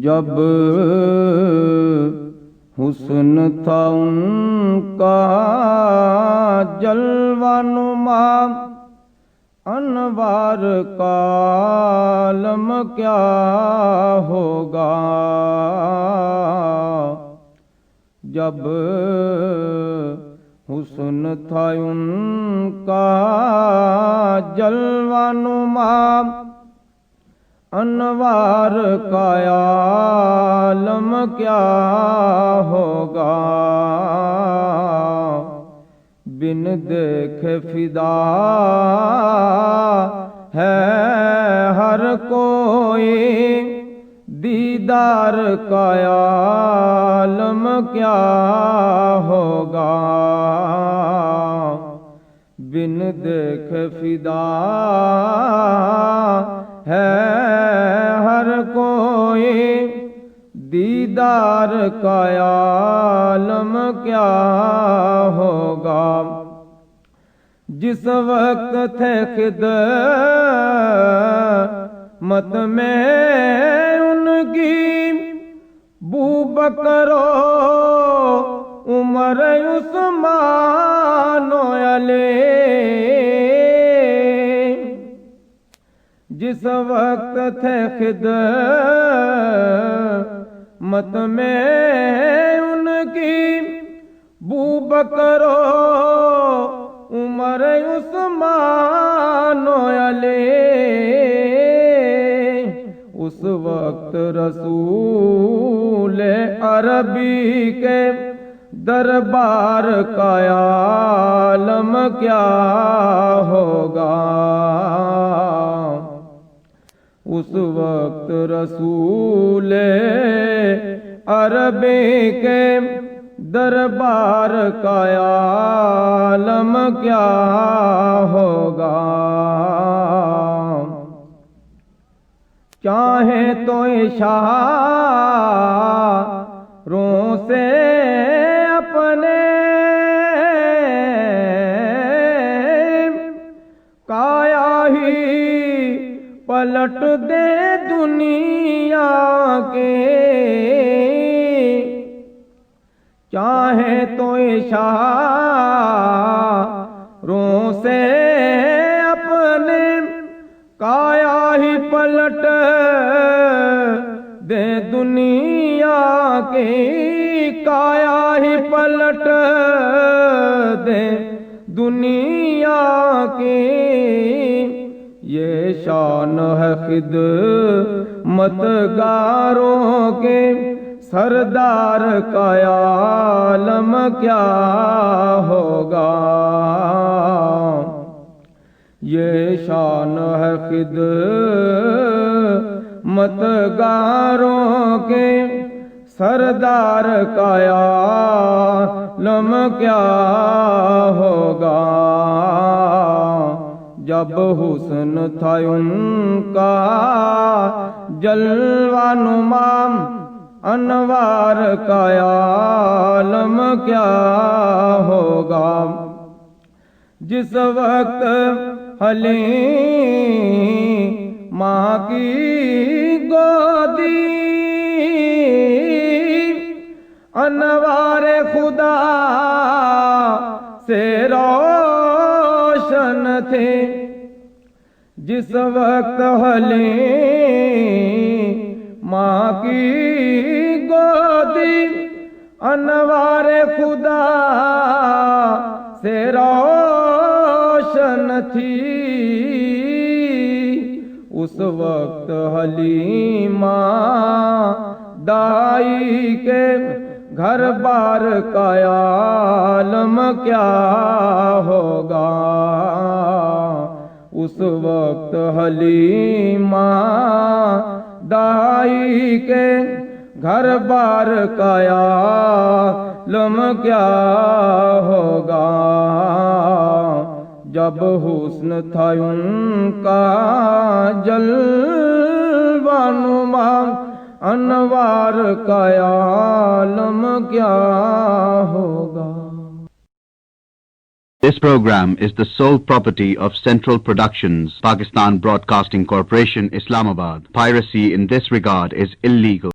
جب حسن تھا ان کا جلوہ نما، انوار کا عالم کیا ہوگا؟ جب حسن تھا ان کا جلوہ نما، انوار کا عالم کیا ہوگا؟ بن دیکھے فدا ہے ہر کوئی، دیدار کا عالم کیا ہوگا؟ بن دیکھے فدا ہے ہر کوئی، دیدار کا عالم کیا ہوگا؟ جس وقت تھے خدمت میں ان کی بوبکر و عمر عثمان و علی، جس وقت تھے خدمت میں ان کی بوبکر و عمر عثمان و علی، اس وقت رسول عربی کے دربار کا عالم کیا ہوگا؟ اس وقت رسول عربی کے دربار کا عالم کیا ہوگا؟ چاہیں تو اشاروں سے اپنے کایا ہی پلٹ دے دنیا کے، چاہے تو اشاروں سے اپنے کایا ہی پلٹ دے دنیا کی، کایا ہی پلٹ دے دنیا کی، یہ شان ہے خدمتگاروں کے سردار کا عالم کیا ہوگا؟ یہ شان ہے خدمتگاروں کے سردار کا عالم کیا ہوگا؟ جب حسن تھا ان کا جلوہ نما، انوار کا عالم کیا ہوگا؟ جس وقت حلیمہ کی گودی انوار خدا سے روشن تھے، جس وقت حلیمہ کی گودی انوار خدا سے روشن تھی، اس وقت حلیمہ دائی کے گھر بار کا عالم کیا ہوگا؟ اس وقت حلیمہ دائی کے گھر بار کا عالم کیا ہوگا؟ جب حسن تھا ان کا جلوہ نما، انوار کا عالم کیا ہوگا؟ This program is the sole property of Central Productions, Pakistan Broadcasting Corporation, Islamabad. Piracy in this regard is illegal.